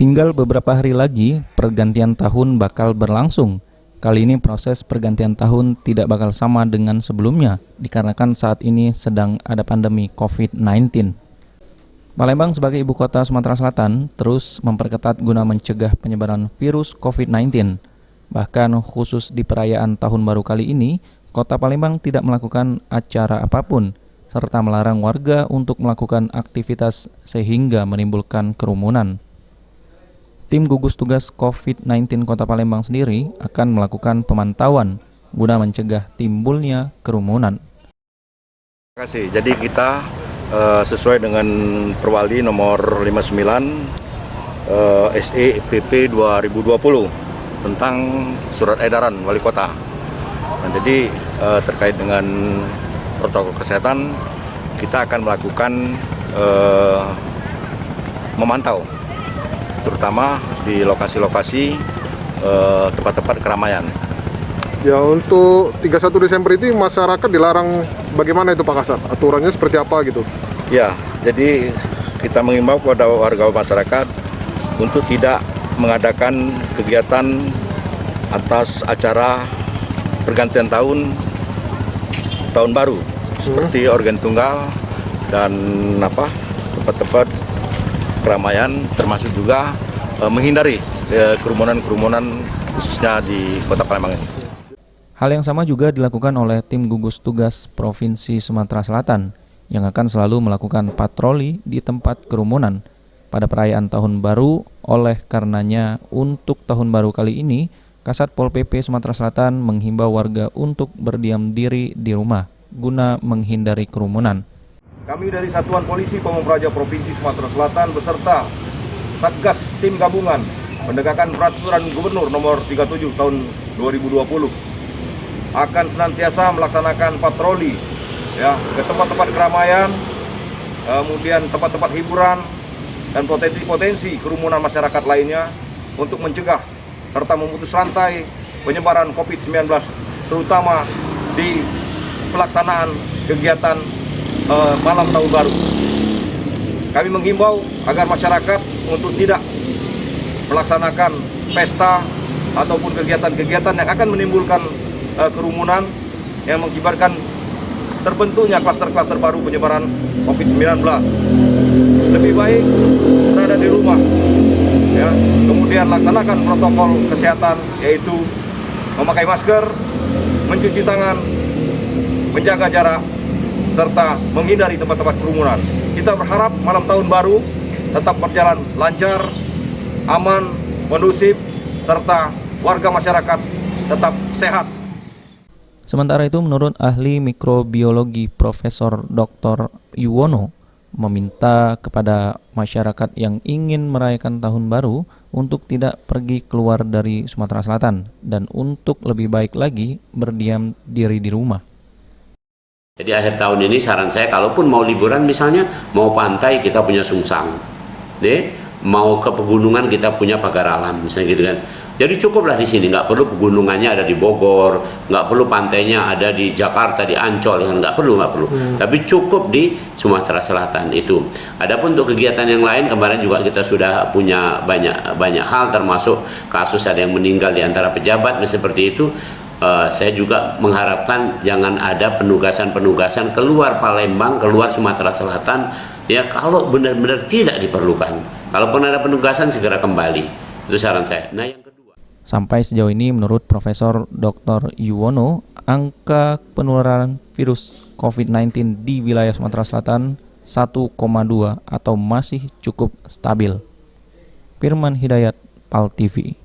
Tinggal beberapa hari lagi, pergantian tahun bakal berlangsung. Kali ini proses pergantian tahun tidak bakal sama dengan sebelumnya, dikarenakan saat ini sedang ada pandemi COVID-19. Palembang sebagai ibu kota Sumatera Selatan terus memperketat guna mencegah penyebaran virus COVID-19. Bahkan khusus di perayaan Tahun Baru kali ini, Kota Palembang tidak melakukan acara apapun, serta melarang warga untuk melakukan aktivitas sehingga menimbulkan kerumunan. Tim gugus tugas COVID-19 Kota Palembang sendiri akan melakukan pemantauan guna mencegah timbulnya kerumunan. Terima kasih. Jadi kita sesuai dengan Perwali nomor 59 SE PP 2020 tentang surat edaran Wali Kota. Nah, jadi terkait dengan protokol kesehatan kita akan melakukan memantau, terutama di lokasi-lokasi tempat-tempat keramaian. Ya, untuk 31 Desember itu masyarakat dilarang bagaimana itu Pak Kasat? Aturannya seperti apa gitu? Ya, jadi kita mengimbau kepada warga masyarakat untuk tidak mengadakan kegiatan atas acara pergantian tahun baru seperti organ tunggal dan tempat-tempat keramaian, termasuk juga menghindari kerumunan-kerumunan khususnya di Kota Palembang ini. Hal yang sama juga dilakukan oleh tim gugus tugas Provinsi Sumatera Selatan yang akan selalu melakukan patroli di tempat kerumunan pada perayaan Tahun Baru. Oleh karenanya, untuk Tahun Baru kali ini, Kasat Pol PP Sumatera Selatan menghimbau warga untuk berdiam diri di rumah guna menghindari kerumunan. Kami dari Satuan Polisi Pamung Praja Provinsi Sumatera Selatan beserta Satgas Tim Gabungan Penegakan Peraturan Gubernur Nomor 37 Tahun 2020 akan senantiasa melaksanakan patroli ke tempat-tempat keramaian, kemudian tempat-tempat hiburan dan potensi-potensi kerumunan masyarakat lainnya untuk mencegah serta memutus rantai penyebaran COVID-19, terutama di pelaksanaan kegiatan malam tahun baru. Kami menghimbau agar masyarakat untuk tidak melaksanakan pesta ataupun kegiatan-kegiatan yang akan menimbulkan kerumunan yang mengakibatkan terbentuknya klaster-klaster baru penyebaran COVID-19. Lebih baik berada di rumah, kemudian laksanakan protokol kesehatan, yaitu memakai masker, mencuci tangan, menjaga jarak, serta menghindari tempat-tempat kerumunan. Kita berharap malam tahun baru tetap berjalan lancar, aman, kondusif, serta warga masyarakat tetap sehat. Sementara itu, menurut ahli mikrobiologi Profesor Dr. Yuwono, meminta kepada masyarakat yang ingin merayakan Tahun Baru untuk tidak pergi keluar dari Sumatera Selatan dan untuk lebih baik lagi berdiam diri di rumah. Jadi akhir tahun ini saran saya, kalaupun mau liburan misalnya, mau pantai kita punya Sungsang, mau ke pegunungan kita punya pagar alam, misalnya gitu kan. Jadi cukuplah di sini, nggak perlu pegunungannya ada di Bogor, nggak perlu pantainya ada di Jakarta, di Ancol, nggak perlu. Tapi cukup di Sumatera Selatan itu. Adapun untuk kegiatan yang lain, kemarin juga kita sudah punya banyak hal, termasuk kasus ada yang meninggal di antara pejabat, seperti itu. Saya juga mengharapkan jangan ada penugasan keluar Palembang, keluar Sumatera Selatan, ya kalau benar-benar tidak diperlukan. Kalaupun ada penugasan segera kembali. Itu saran saya. Nah, yang kedua. Sampai sejauh ini menurut Profesor Dr. Yuwono, angka penularan virus COVID-19 di wilayah Sumatera Selatan 1,2 atau masih cukup stabil. Firman Hidayat, PAL TV.